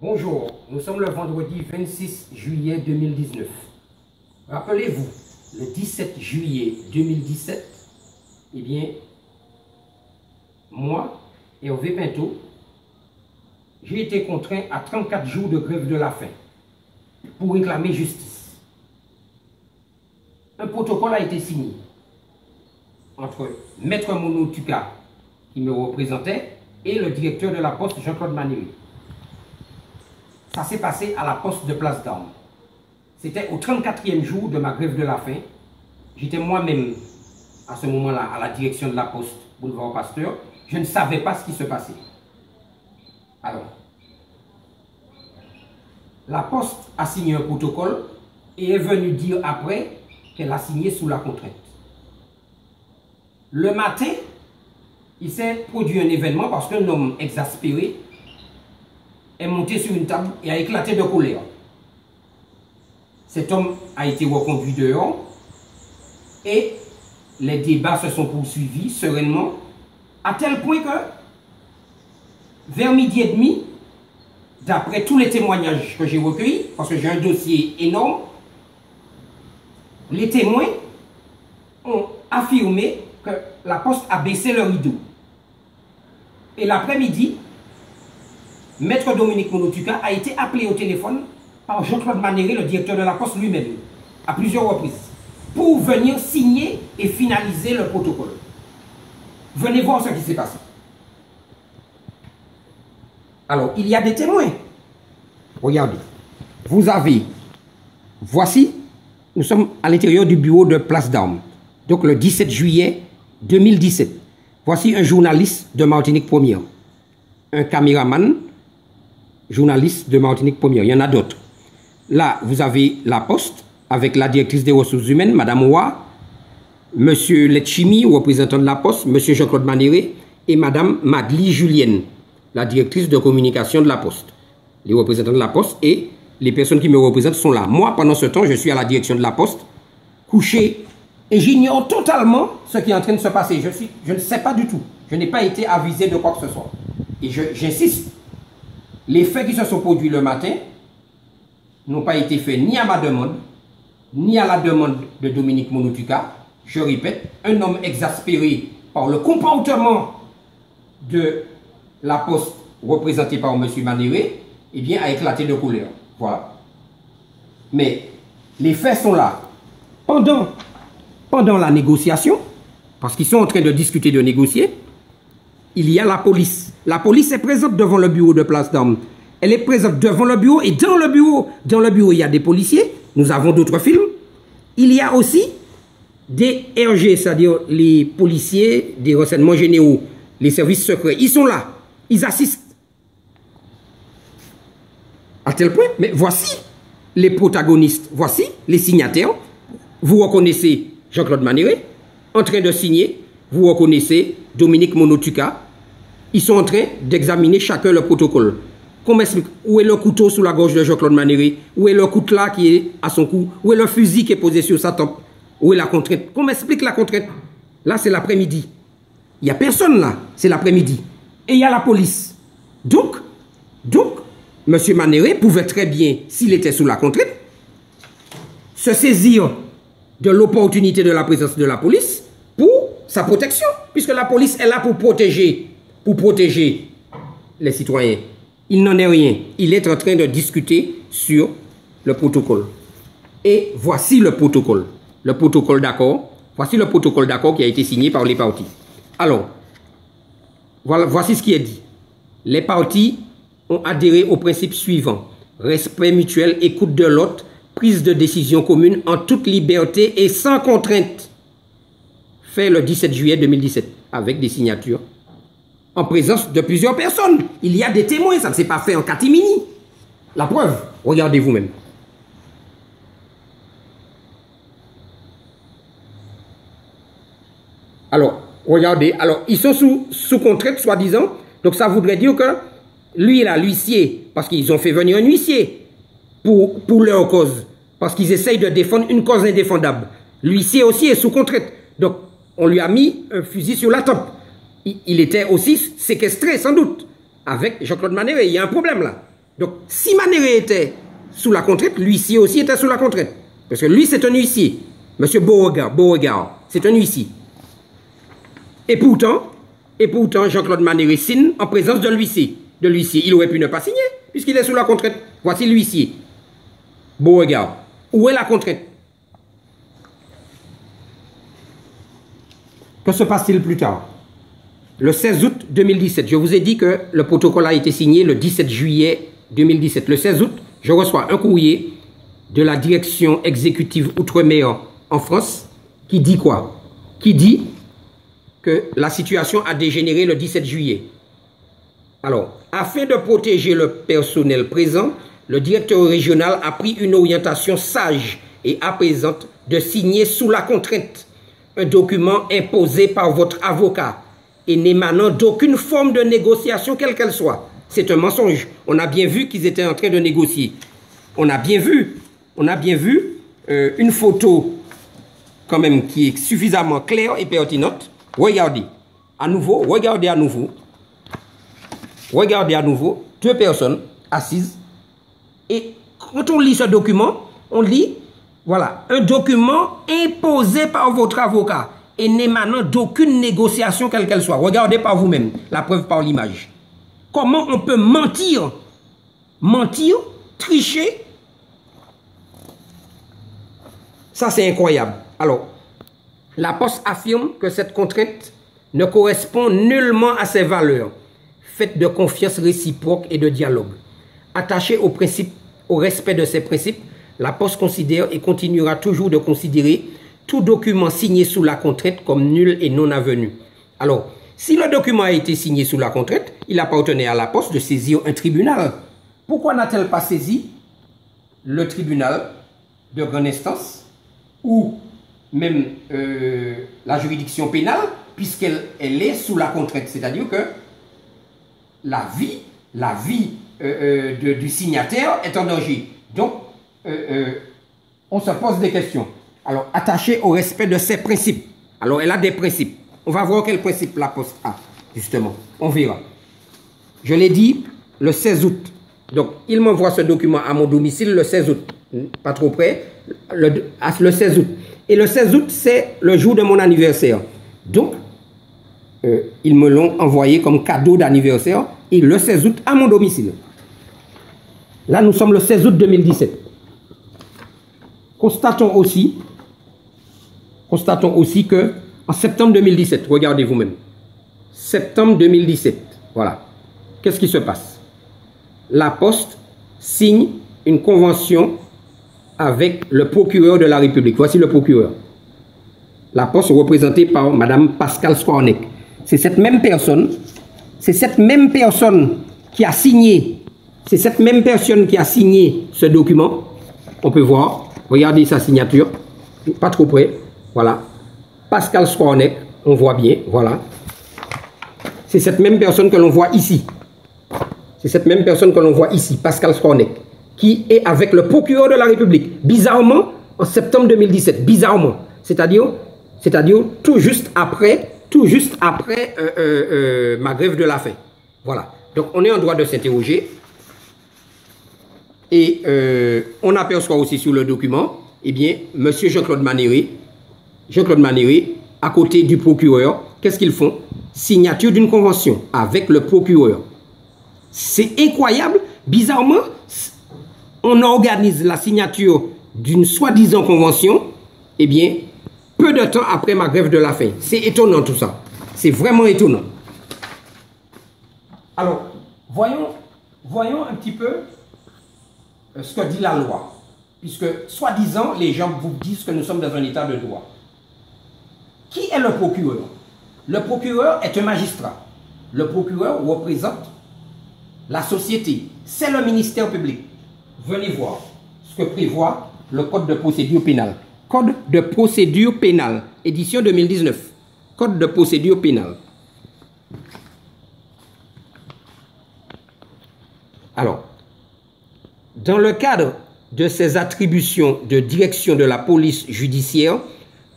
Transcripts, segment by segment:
Bonjour, nous sommes le vendredi 26 juillet 2019. Rappelez-vous, le 17 juillet 2017, eh bien, moi, Hervé Pinto, j'ai été contraint à 34 jours de grève de la faim pour réclamer justice. Un protocole a été signé entre Maître Mono Tuka, qui me représentait, et le directeur de la Poste, Jean-Claude Manéré. Ça s'est passé à la Poste de Place d'Armes. C'était au 34e jour de ma grève de la faim. J'étais moi-même, à ce moment-là, à la direction de la Poste, boulevard Pasteur. Je ne savais pas ce qui se passait. Alors, la Poste a signé un protocole et est venue dire après qu'elle a signé sous la contrainte. Le matin, il s'est produit un événement parce qu'un homme exaspéré est monté sur une table et a éclaté de colère. Cet homme a été reconduit dehors et les débats se sont poursuivis sereinement, à tel point que vers midi et demi, d'après tous les témoignages que j'ai recueillis, parce que j'ai un dossier énorme, les témoins ont affirmé que la Poste a baissé le rideau. Et l'après-midi, Maître Dominique Mono Tuka a été appelé au téléphone par Jean-Claude Manéré, le directeur de la Poste lui-même, à plusieurs reprises, pour venir signer et finaliser le protocole. Venez voir ce qui s'est passé. Alors, il y a des témoins. Regardez. Vous avez, voici, nous sommes à l'intérieur du bureau de Place d'Armes. Donc, le 17 juillet 2017. Voici un journaliste de Martinique Première. Un caméraman, journaliste de Martinique Première. Il y en a d'autres. Là, vous avez la Poste avec la directrice des ressources humaines, Madame Ouah, Monsieur Letchimi, représentant de la Poste, Monsieur Jean-Claude Manéré et Madame Madly Julienne, la directrice de communication de la Poste. Les représentants de la Poste et les personnes qui me représentent sont là. Moi, pendant ce temps, je suis à la direction de la Poste, couché, et j'ignore totalement ce qui est en train de se passer. Je ne sais pas du tout. Je n'ai pas été avisé de quoi que ce soit. Et j'insiste, les faits qui se sont produits le matin n'ont pas été faits ni à ma demande, ni à la demande de Dominique Mono Tuka. Je répète, un homme exaspéré par le comportement de la Poste représentée par M. Manéré, eh bien, a éclaté de colère. Voilà. Mais les faits sont là. Pendant la négociation, parce qu'ils sont en train de discuter, de négocier, il y a la police. La police est présente devant le bureau de Place d'Armes. Elle est présente devant le bureau et dans le bureau, il y a des policiers. Nous avons d'autres films. Il y a aussi des RG, c'est-à-dire les policiers des renseignements généraux, les services secrets. Ils sont là. Ils assistent. À tel point, mais voici les protagonistes. Voici les signataires. Vous reconnaissez Jean-Claude Manéré en train de signer. Vous reconnaissez Dominique Mono Tuka. Ils sont en train d'examiner chacun le protocole. Qu'on m'explique où est le couteau sous la gorge de Jean-Claude Manéré, où est le coutelas qui est à son cou, où est le fusil qui est posé sur sa tempe, où est la contrainte. Qu'on m'explique la contrainte. Là, c'est l'après-midi. Il n'y a personne là, c'est l'après-midi. Et il y a la police. Donc, M. Manéré pouvait très bien, s'il était sous la contrainte, se saisir de l'opportunité de la présence de la police pour sa protection, puisque la police est là pour protéger les citoyens. Il n'en est rien. Il est en train de discuter sur le protocole. Et voici le protocole. Le protocole d'accord. Voici le protocole d'accord qui a été signé par les parties. Alors, voilà, voici ce qui est dit. Les parties ont adhéré au principe suivant. Respect mutuel, écoute de l'autre, prise de décision commune en toute liberté et sans contrainte. Fait le 17 juillet 2017 avec des signatures en présence de plusieurs personnes. Il y a des témoins, ça ne s'est pas fait en catimini. La preuve, regardez vous-même. Alors, regardez, alors ils sont sous contrainte, soi-disant. Donc ça voudrait dire que lui, là, l'huissier, parce qu'ils ont fait venir un huissier pour leur cause, parce qu'ils essayent de défendre une cause indéfendable. L'huissier aussi est sous contrainte. Donc, on lui a mis un fusil sur la tempe. Il était aussi séquestré, sans doute, avec Jean-Claude Manéré. Il y a un problème là. Donc, si Manéré était sous la contrainte, l'huissier aussi était sous la contrainte. Parce que lui, c'est un huissier. Monsieur Beauregard, c'est un huissier. Et pourtant, Jean-Claude Manéré signe en présence de l'huissier. Il aurait pu ne pas signer, puisqu'il est sous la contrainte. Voici l'huissier. Beauregard. Où est la contrainte? Que se passe-t-il plus tard? Le 16 août 2017, je vous ai dit que le protocole a été signé le 17 juillet 2017. Le 16 août, je reçois un courrier de la direction exécutive Outre-mer en France qui dit quoi? Qui dit que la situation a dégénéré le 17 juillet. Alors, afin de protéger le personnel présent, le directeur régional a pris une orientation sage et apaisante de signer sous la contrainte un document imposé par votre avocat et n'émanant d'aucune forme de négociation quelle qu'elle soit. C'est un mensonge. On a bien vu qu'ils étaient en train de négocier. On a bien vu une photo quand même qui est suffisamment claire et pertinente. Regardez à nouveau, deux personnes assises. Et quand on lit ce document, on lit, voilà, un document imposé par votre avocat et n'émanant d'aucune négociation quelle qu'elle soit. Regardez par vous-même, la preuve par l'image. Comment on peut mentir, tricher? Ça, c'est incroyable. Alors, la Poste affirme que cette contrainte ne correspond nullement à ses valeurs, faites de confiance réciproque et de dialogue. Attachée au respect de ces principes, la Poste considère et continuera toujours de considérer tout document signé sous la contrainte comme nul et non avenu. Alors, si le document a été signé sous la contrainte, il appartenait à la Poste de saisir un tribunal. Pourquoi n'a-t-elle pas saisi le tribunal de grande instance ou même la juridiction pénale, puisqu'elle est sous la contrainte? C'est-à-dire que la vie du signataire est en danger. Donc, on se pose des questions. Alors, attaché au respect de ses principes. Alors, elle a des principes. On va voir quel principe la Poste a, justement. On verra. Je l'ai dit le 16 août. Donc, il m'envoie ce document à mon domicile le 16 août. Pas trop près. Le 16 août. Et le 16 août, c'est le jour de mon anniversaire. Donc, ils me l'ont envoyé comme cadeau d'anniversaire. Et le 16 août, à mon domicile. Là, nous sommes le 16 août 2017. Constatons aussi que en septembre 2017, regardez vous-même, septembre 2017, voilà, qu'est-ce qui se passe? La Poste signe une convention avec le procureur de la République. Voici le procureur. La Poste représentée par Madame Pascale Skornek. C'est cette même personne qui a signé, ce document. On peut voir, regardez sa signature, pas trop près, voilà. Pascale Skornek, on voit bien, voilà. C'est cette même personne que l'on voit ici. Pascale Skornek, qui est avec le procureur de la République. Bizarrement, en septembre 2017, bizarrement. C'est-à-dire tout juste après ma grève de la faim. Voilà. Donc, on est en droit de s'interroger. Et on aperçoit aussi sur le document, eh bien, M. Jean-Claude Manéré, à côté du procureur, qu'est-ce qu'ils font? Signature d'une convention avec le procureur. C'est incroyable. Bizarrement, on organise la signature d'une soi-disant convention, eh bien, peu de temps après ma grève de la faim. C'est étonnant tout ça. C'est vraiment étonnant. Alors, voyons un petit peu ce que dit la loi. Puisque, soi-disant, les gens vous disent que nous sommes dans un état de droit. Qui est le procureur? Le procureur est un magistrat. Le procureur représente la société. C'est le ministère public. Venez voir ce que prévoit le Code de procédure pénale. Code de procédure pénale, édition 2019. Code de procédure pénale. Alors, dans le cadre de ses attributions de direction de la police judiciaire,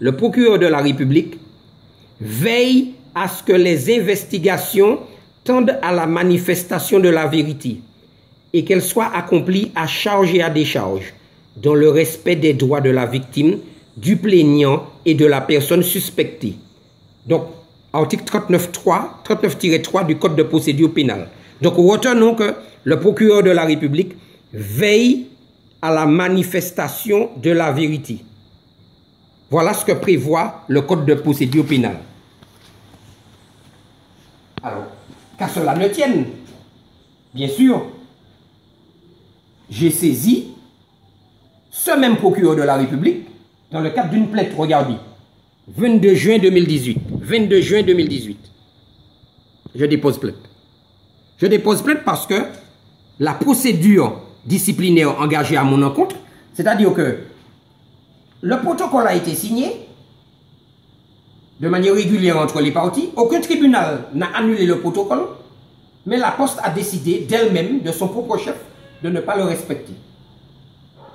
le procureur de la République veille à ce que les investigations tendent à la manifestation de la vérité et qu'elle soit accomplie à charge et à décharge, dans le respect des droits de la victime, du plaignant et de la personne suspectée. Donc, article 39-3 du Code de procédure pénale. Donc, retenons que le procureur de la République veille à la manifestation de la vérité. Voilà ce que prévoit le Code de procédure pénale. Alors, qu'à cela ne tienne, bien sûr, j'ai saisi ce même procureur de la République dans le cadre d'une plainte, regardez, 22 juin 2018. 22 juin 2018. Je dépose plainte. Je dépose plainte parce que la procédure disciplinaire engagée à mon encontre, c'est-à-dire que le protocole a été signé de manière régulière entre les parties. Aucun tribunal n'a annulé le protocole, mais la Poste a décidé d'elle-même, de son propre chef, de ne pas le respecter.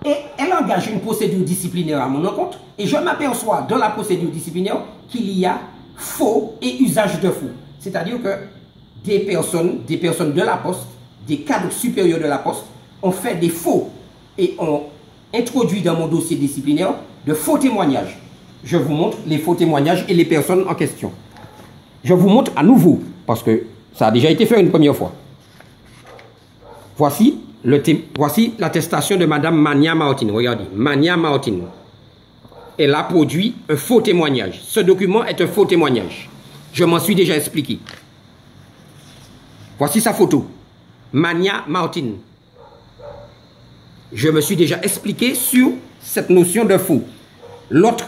Et elle engage une procédure disciplinaire à mon encontre, et je m'aperçois dans la procédure disciplinaire qu'il y a faux et usage de faux. C'est-à-dire que des personnes de la Poste, des cadres supérieurs de la Poste, ont fait des faux et ont introduit dans mon dossier disciplinaire de faux témoignages. Je vous montre les faux témoignages et les personnes en question. Je vous montre à nouveau, parce que ça a déjà été fait une première fois. Voici l'attestation de Madame Mania Martin. Regardez, Mania Martin. Elle a produit un faux témoignage. Ce document est un faux témoignage. Je m'en suis déjà expliqué. Voici sa photo. Mania Martin. Je me suis déjà expliqué sur cette notion de faux. L'autre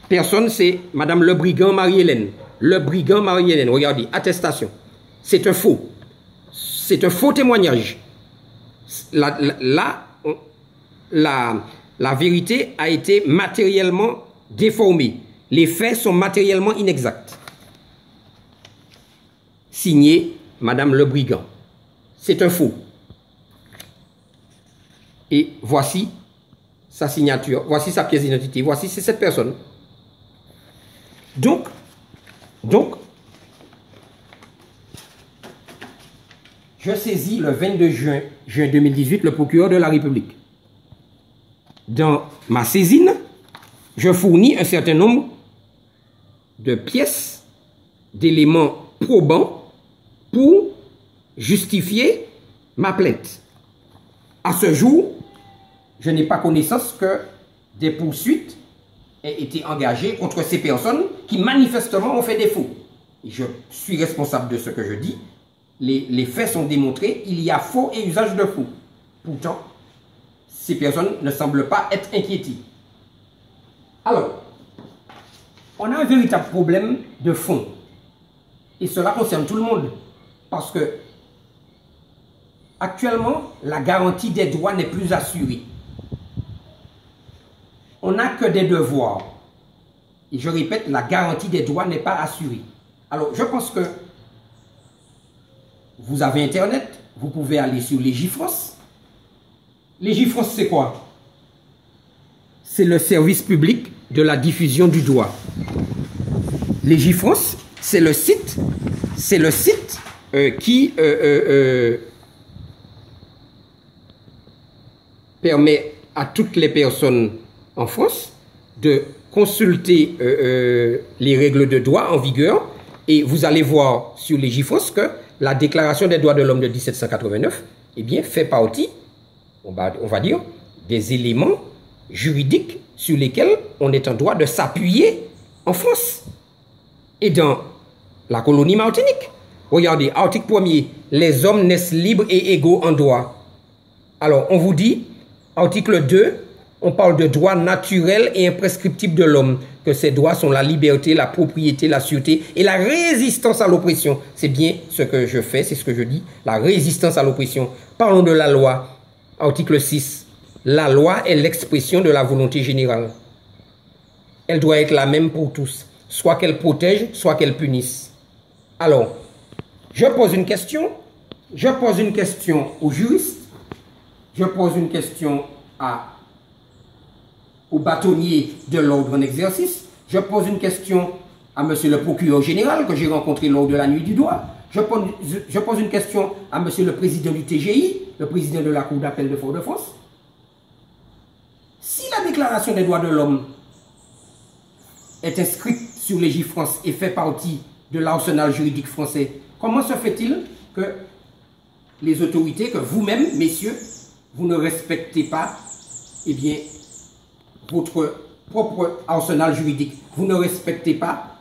personne, c'est Madame Le Brigand Marie-Hélène. Le Brigand Marie-Hélène, regardez, attestation. C'est un faux. C'est un faux témoignage. La vérité a été matériellement déformée. Les faits sont matériellement inexacts. Signé Madame Le Brigand. C'est un faux. Et voici sa signature, voici sa pièce d'identité, voici c'est cette personne. Donc, je saisis le 22 juin 2018 le procureur de la République. Dans ma saisine, je fournis un certain nombre de pièces, d'éléments probants pour justifier ma plainte. À ce jour, je n'ai pas connaissance que des poursuites aient été engagées contre ces personnes qui manifestement ont fait défaut. Et je suis responsable de ce que je dis. Les faits sont démontrés, il y a faux et usage de faux. Pourtant, ces personnes ne semblent pas être inquiétées. Alors, on a un véritable problème de fond. Et cela concerne tout le monde. Parce que, actuellement, la garantie des droits n'est plus assurée. On n'a que des devoirs. Et je répète, la garantie des droits n'est pas assurée. Alors, je pense que vous avez Internet, vous pouvez aller sur Légifrance. Légifrance, c'est quoi? C'est le service public de la diffusion du droit. Légifrance, c'est le site qui permet à toutes les personnes en France de consulter les règles de droit en vigueur, et vous allez voir sur Légifrance que la Déclaration des droits de l'homme de 1789 eh bien, fait partie, on va dire, des éléments juridiques sur lesquels on est en droit de s'appuyer en France. Et dans la colonie Martinique, regardez, article 1er, les hommes naissent libres et égaux en droit. Alors, on vous dit, article 2, on parle de droits naturels et imprescriptibles de l'homme, que ces droits sont la liberté, la propriété, la sûreté et la résistance à l'oppression. C'est bien ce que je fais, c'est ce que je dis, la résistance à l'oppression. Parlons de la loi, article 6. La loi est l'expression de la volonté générale. Elle doit être la même pour tous, soit qu'elle protège, soit qu'elle punisse. Alors, je pose une question aux juristes, je pose une question au bâtonnier de l'ordre en exercice, je pose une question à monsieur le procureur général que j'ai rencontré lors de la nuit du droit, Je pose une question à monsieur le président du TGI, le président de la Cour d'appel de Fort-de-France. Si la déclaration des droits de l'homme est inscrite sur Légifrance et fait partie de l'arsenal juridique français, comment se fait-il que les autorités, que vous-même, messieurs, vous ne respectez pas, eh bien, votre propre arsenal juridique, vous ne respectez pas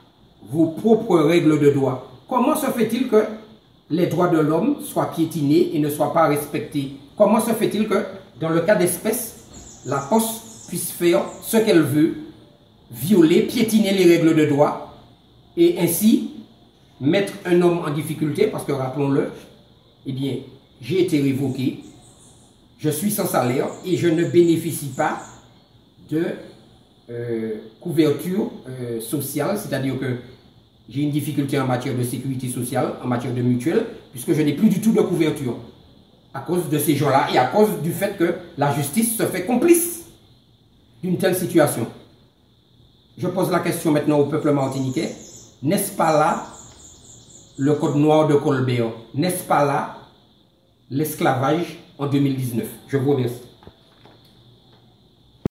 vos propres règles de droit? Comment se fait-il que les droits de l'homme soient piétinés et ne soient pas respectés? Comment se fait-il que, dans le cas d'espèce, la Poste puisse faire ce qu'elle veut, violer, piétiner les règles de droit et ainsi mettre un homme en difficulté? Parce que, rappelons-le, eh bien, j'ai été révoqué, je suis sans salaire et je ne bénéficie pas de couverture sociale, c'est-à-dire que j'ai une difficulté en matière de sécurité sociale, en matière de mutuelle, puisque je n'ai plus du tout de couverture à cause de ces gens-là et à cause du fait que la justice se fait complice d'une telle situation. Je pose la question maintenant au peuple martiniquais. N'est-ce pas là le code noir de Colbert? N'est-ce pas là l'esclavage en 2019? Je vous remercie.